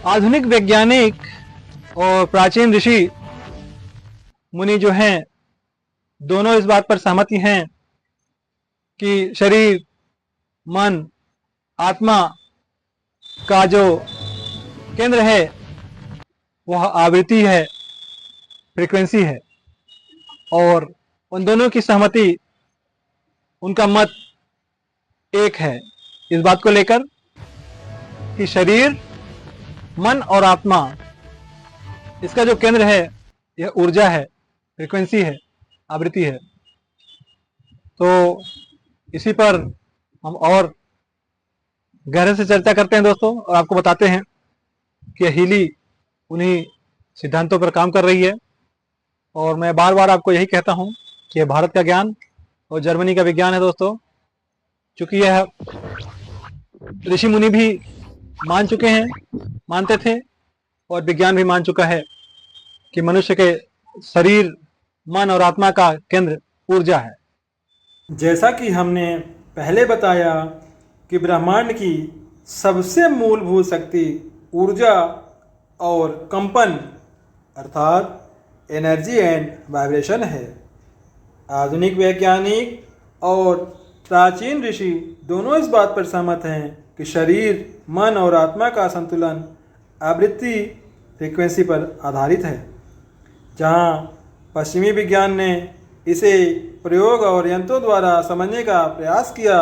आधुनिक वैज्ञानिक और प्राचीन ऋषि मुनि जो हैं, दोनों इस बात पर सहमति हैं कि शरीर, मन, आत्मा का जो केंद्र है वह आवृत्ति है, फ्रीक्वेंसी है। और उन दोनों की सहमति, उनका मत एक है इस बात को लेकर कि शरीर, मन और आत्मा, इसका जो केंद्र है यह ऊर्जा है, फ्रीक्वेंसी है, आवृत्ति है। तो इसी पर हम और गहरे से चर्चा करते हैं दोस्तों, और आपको बताते हैं कि हीली उन्हीं सिद्धांतों पर काम कर रही है। और मैं बार बार आपको यही कहता हूं कि यह भारत का ज्ञान और जर्मनी का विज्ञान है दोस्तों। चूंकि यह ऋषि मुनि भी मान चुके हैं, मानते थे, और विज्ञान भी मान चुका है कि मनुष्य के शरीर, मन और आत्मा का केंद्र ऊर्जा है। जैसा कि हमने पहले बताया कि ब्रह्मांड की सबसे मूलभूत शक्ति ऊर्जा और कंपन अर्थात एनर्जी एंड वाइब्रेशन है। आधुनिक वैज्ञानिक और प्राचीन ऋषि दोनों इस बात पर सहमत हैं कि शरीर, मन और आत्मा का संतुलन आवृत्ति, फ्रीक्वेंसी पर आधारित है। जहाँ पश्चिमी विज्ञान ने इसे प्रयोग और यंत्रों द्वारा समझने का प्रयास किया,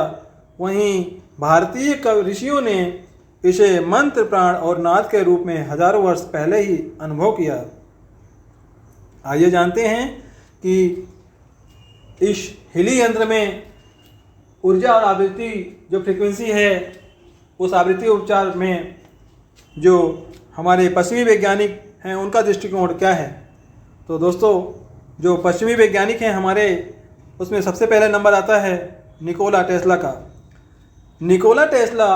वहीं भारतीय ऋषियों ने इसे मंत्र, प्राण और नाद के रूप में हजारों वर्ष पहले ही अनुभव किया। आइए जानते हैं कि इस हीली यंत्र में ऊर्जा और आवृत्ति जो फ्रीक्वेंसी है, उस आवृत्ति उपचार में जो हमारे पश्चिमी वैज्ञानिक हैं उनका दृष्टिकोण क्या है। तो दोस्तों, जो पश्चिमी वैज्ञानिक हैं हमारे, उसमें सबसे पहले नंबर आता है निकोला टेस्ला का। निकोला टेस्ला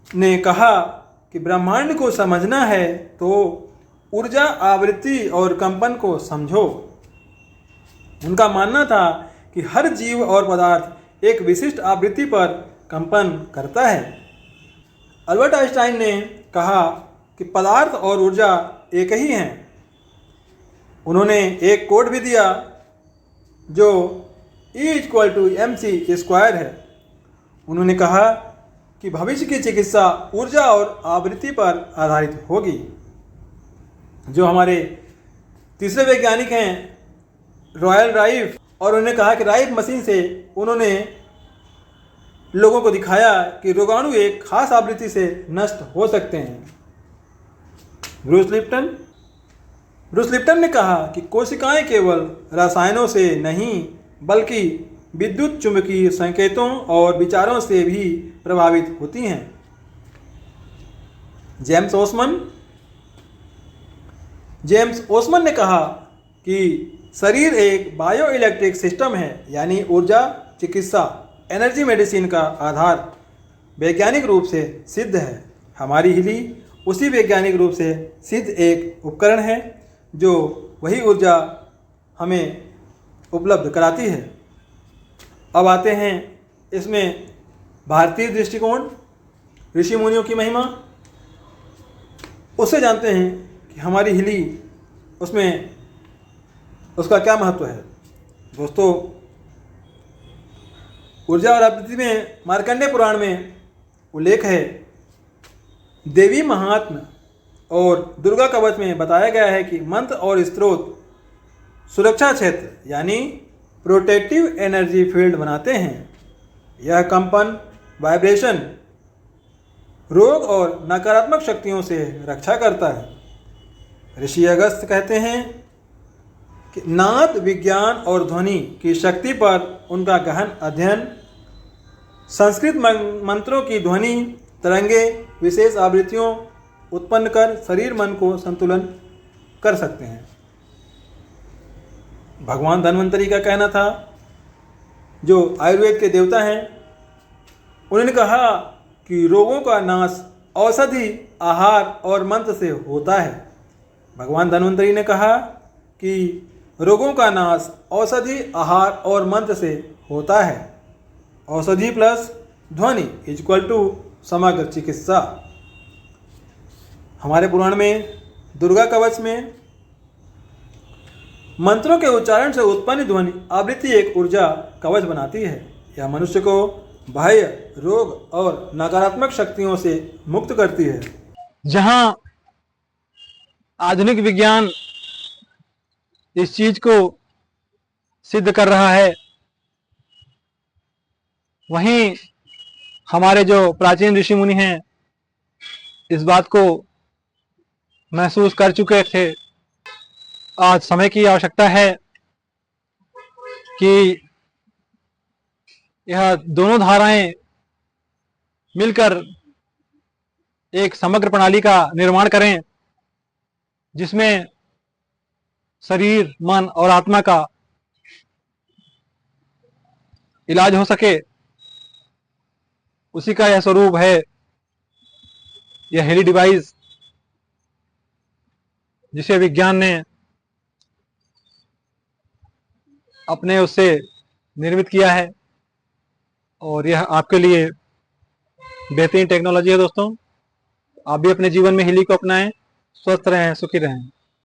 ने कहा कि ब्रह्मांड को समझना है तो ऊर्जा, आवृत्ति और कंपन को समझो। उनका मानना था कि हर जीव और पदार्थ एक विशिष्ट आवृत्ति पर कंपन करता है। अल्बर्ट आइंस्टाइन ने कहा कि पदार्थ और ऊर्जा एक ही हैं। उन्होंने एक कोड भी दिया जो E=mc² है। उन्होंने कहा कि भविष्य की चिकित्सा ऊर्जा और आवृत्ति पर आधारित होगी। जो हमारे तीसरे वैज्ञानिक हैं रॉयल राइफ, और उन्होंने कहा कि राइफ मशीन से उन्होंने लोगों को दिखाया कि रोगाणु एक खास आवृत्ति से नष्ट हो सकते हैं। ब्रूस लिप्टन ने कहा कि कोशिकाएं केवल रसायनों से नहीं बल्कि विद्युत चुंबकीय संकेतों और विचारों से भी प्रभावित होती हैं। जेम्स ओसमन ने कहा कि शरीर एक बायो इलेक्ट्रिक सिस्टम है, यानी ऊर्जा, चिकित्सा, एनर्जी मेडिसिन का आधार वैज्ञानिक रूप से सिद्ध है। हमारी हीली उसी वैज्ञानिक रूप से सिद्ध एक उपकरण है जो वही ऊर्जा हमें उपलब्ध कराती है। अब आते हैं इसमें भारतीय दृष्टिकोण, ऋषि मुनियों की महिमा, उससे जानते हैं कि हमारी हीली उसमें उसका क्या महत्व है। दोस्तों, ऊर्जा और आवृत्ति में मार्कंडेय पुराण में उल्लेख है। देवी महात्म्य और दुर्गा कवच में बताया गया है कि मंत्र और स्त्रोत सुरक्षा क्षेत्र यानी प्रोटेक्टिव एनर्जी फील्ड बनाते हैं। यह कंपन, वाइब्रेशन, रोग और नकारात्मक शक्तियों से रक्षा करता है। ऋषि अगस्त्य कहते हैं कि नाद, विज्ञान और ध्वनि की शक्ति पर उनका गहन अध्ययन, संस्कृत मंत्रों की ध्वनि तरंगे विशेष आवृत्तियों उत्पन्न कर शरीर, मन को संतुलन कर सकते हैं। भगवान धन्वंतरी का कहना था, जो आयुर्वेद के देवता हैं, उन्होंने कहा कि रोगों का नाश औषधि, आहार और मंत्र से होता है। भगवान धन्वंतरी ने कहा कि रोगों का नाश औषधि, आहार और मंत्र से होता है। औषधि प्लस ध्वनि = समग्र चिकित्सा। हमारे पुराण में दुर्गा कवच में मंत्रों के उच्चारण से उत्पन्न ध्वनि आवृत्ति एक ऊर्जा कवच बनाती है। यह मनुष्य को बाह्य रोग और नकारात्मक शक्तियों से मुक्त करती है। जहां आधुनिक विज्ञान इस चीज को सिद्ध कर रहा है, वहीं हमारे जो प्राचीन ऋषि मुनि हैं इस बात को महसूस कर चुके थे। आज समय की आवश्यकता है कि यह दोनों धाराएं मिलकर एक समग्र प्रणाली का निर्माण करें, जिसमें शरीर, मन और आत्मा का इलाज हो सके। उसी का यह स्वरूप है, यह हेली डिवाइस, जिसे विज्ञान ने अपने उससे निर्मित किया है। और यह आपके लिए बेहतरीन टेक्नोलॉजी है दोस्तों। आप भी अपने जीवन में हेली को अपनाएं। स्वस्थ रहें, सुखी रहें।